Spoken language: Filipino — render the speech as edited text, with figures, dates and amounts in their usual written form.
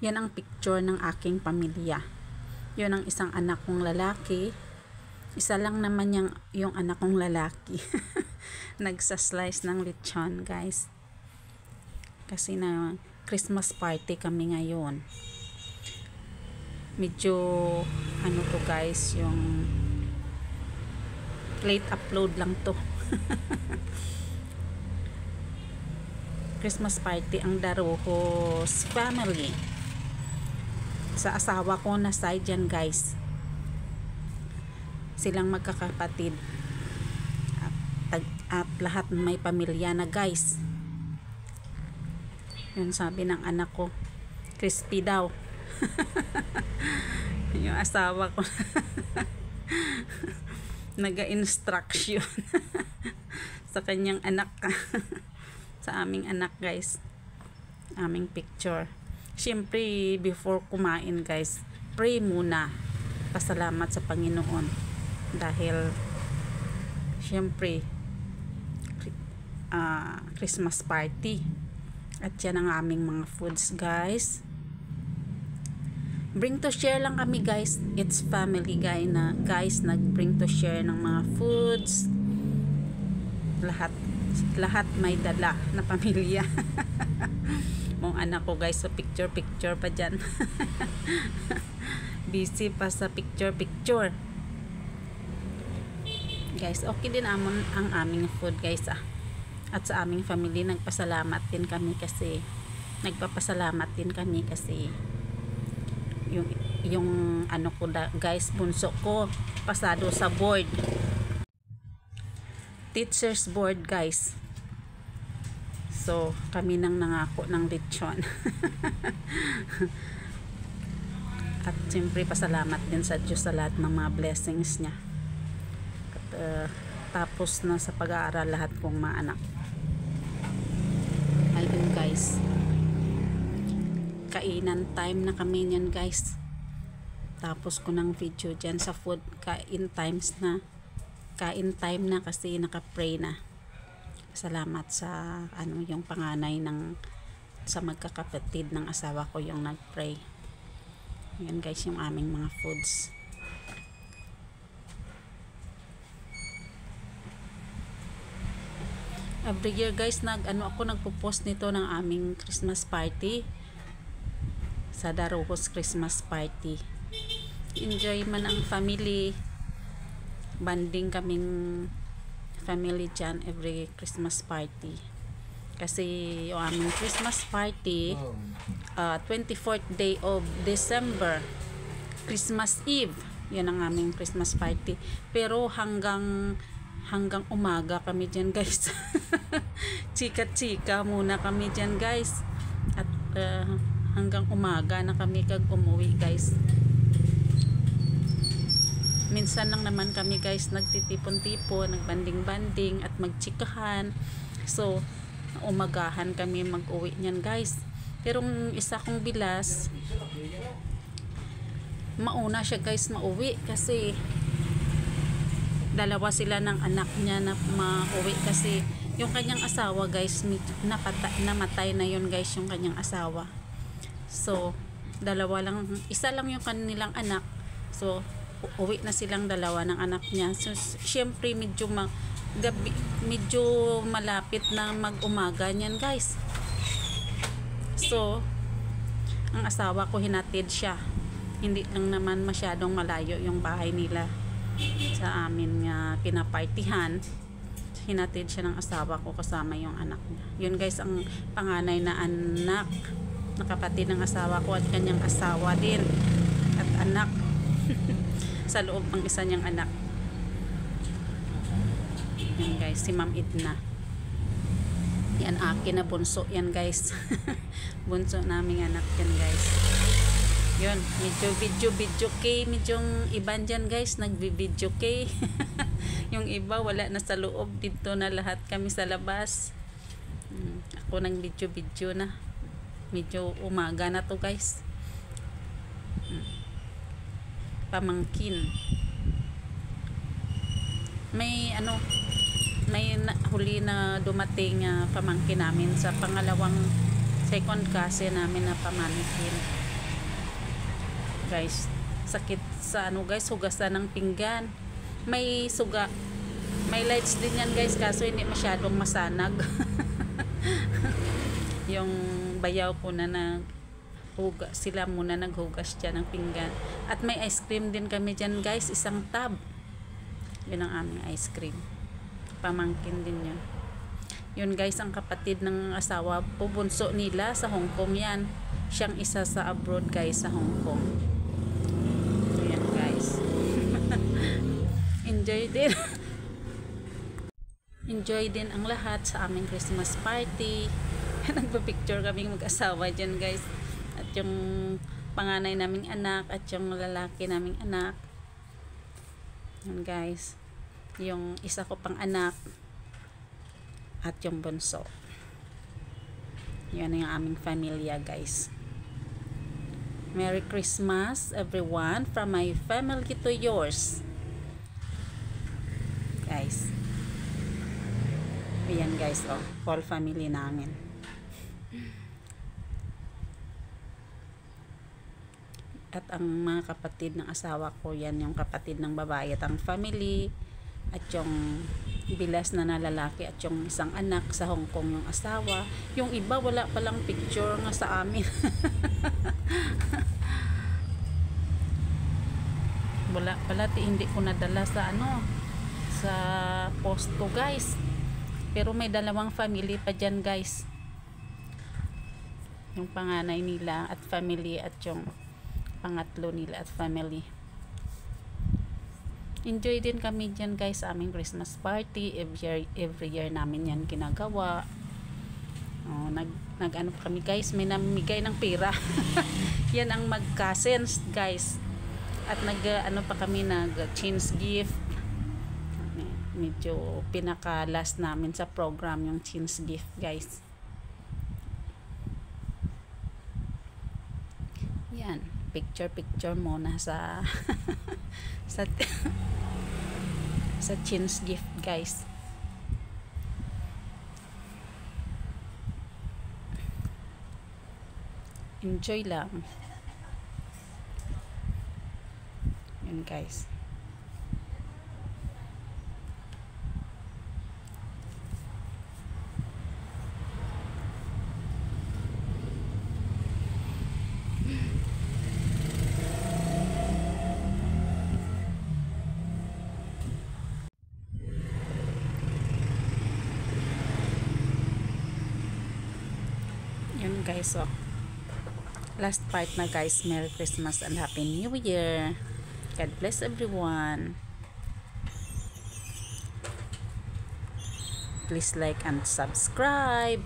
Yan ang picture ng aking pamilya. Yun ang isang anak kong lalaki. Isa lang naman yung anak kong lalaki. Nagsa-slice ng lechon, guys. Kasi na Christmas party kami ngayon. Medyo ano to guys, yung late upload lang to. Christmas party ang Darojos family. Sa asawa ko na side yan, guys. Silang magkakapatid. At lahat may pamilya na, guys. Yun sabi ng anak ko, crispy daw. Yung asawa ko naga-instruction sa kanyang anak. Sa aming anak, guys. Aming picture. Siyempre, before kumain, guys, pray muna. Pasalamat sa Panginoon. Dahil, siyempre, Christmas party. At yan ang aming mga foods, guys. Bring to share lang kami, guys. It's family, guys, nag-bring to share ng mga foods. Lahat may dala na pamilya. Mong anak ko, guys, sa picture pa dyan. Busy pa sa picture. Guys, okay din ang aming food, guys, At sa aming family, nagpapasalamat din kami kasi yung ano ko, guys, bunso ko pasado sa board, teachers board, guys. So kami nang nangako ng lechon. At siyempre pasalamat din sa Diyos sa lahat ng mga blessings niya. At tapos na sa pag-aaral lahat kong mga anak. Ayun, guys, kainan time na kami niyan, guys. Tapos ko ng video dyan sa food. Kain time na kasi naka-pray na. Salamat sa yung panganay sa magkakapatid ng asawa ko yung nag-pray. Yan, guys, yung aming mga foods. Every year, guys, ako nagpo-post nito ng aming Christmas party. Sa Darojos Christmas party. Enjoy man ang family. Banding kaming family dyan every Christmas party. Kasi yung aming Christmas party, 24th day of December, Christmas Eve, yun ang aming Christmas party. Pero hanggang umaga kami dyan, guys. Chika muna kami dyan, guys. At hanggang umaga na kami umuwi, guys. Minsan lang naman kami, guys, nagtitipon-tipon, nagbanding-banding at magchikahan. So umagahan kami mag-uwi niyan, guys. Pero isa kong bilas, mauna siya, guys, mauwi kasi dalawa sila ng anak niya na mauwi kasi yung kanyang asawa, guys, namatay na yun, guys, yung kanyang asawa. So isa lang yung kanilang anak. So uwi na silang dalawa ng anak niya. So syempre medyo malapit na mag-umaga niyan, guys. So ang asawa ko, hinatid siya. Hindi lang naman masyadong malayo yung bahay nila sa amin nga pinapartihan. Hinatid siya ng asawa ko kasama yung anak niya. Yun, guys, ang panganay na anak na kapatid ng asawa ko at kanyang asawa din at anak. Sa loob ang isa niyang anak. Yan, guys, si Ma'am Edna. Yan akin na bunso yan, guys. Bunso naming anak yan, guys. Yun, medyo video kay, medyong iban dyan, guys, nagbi-video kay. Yung iba wala na sa loob, dito na lahat kami sa labas. Ako nang video na. Medyo umaga na to, guys. Pamangkin. May huli na dumating pamangkin namin sa pangalawang second kasi namin na pamangkin. guys. Sakit sa ano guys, hugasan ng pinggan. May suga. May lights din yan guys, kaso hindi masyadong masanag. Yung bayaw ko na sila muna naghugas dyan ng pinggan. At may ice cream din kami dyan guys, isang tub. Yun ang aming ice cream. Pamangkin din yun. Yun guys, ang kapatid ng asawa po, bunso nila sa Hong Kong yan. Siyang isa sa abroad guys, sa Hong Kong. Ayan guys. Enjoy din. Enjoy din ang lahat sa aming Christmas party. Nagpa-picture kaming mag-asawa dyan guys. At yung panganay naming anak at yung lalaki naming anak. Yan guys. Yung isa ko pang anak at yung bunso. Yan yung aming pamilya guys. Merry Christmas everyone, from my family to yours. Guys. Ayan guys, oh, whole family namin. At ang mga kapatid ng asawa ko, yan yung kapatid ng babae at ang family. At yung bilas na lalaki at yung isang anak sa Hong Kong yung asawa. Yung iba wala palang picture nga sa amin. Wala pala, hindi ko nadala sa ano, sa post ko guys. Pero may dalawang family pa dyan guys. Yung panganay nila at family at yung pangatlo nila at family. Enjoy din kami dyan guys sa aming Christmas party. Every year namin yan ginagawa. Oh, nag-ano kami guys, may namimigay ng pera. Yan ang mag-cousins guys. At ano pa kami, nag-change gift. Medyo pinaka-last namin sa program yung change gift guys. Yan, picture muna sa sa change gift guys. Enjoy lang. Yun guys. Yun guys, so last part na guys. Merry Christmas and Happy New Year. God bless everyone. Please like and subscribe.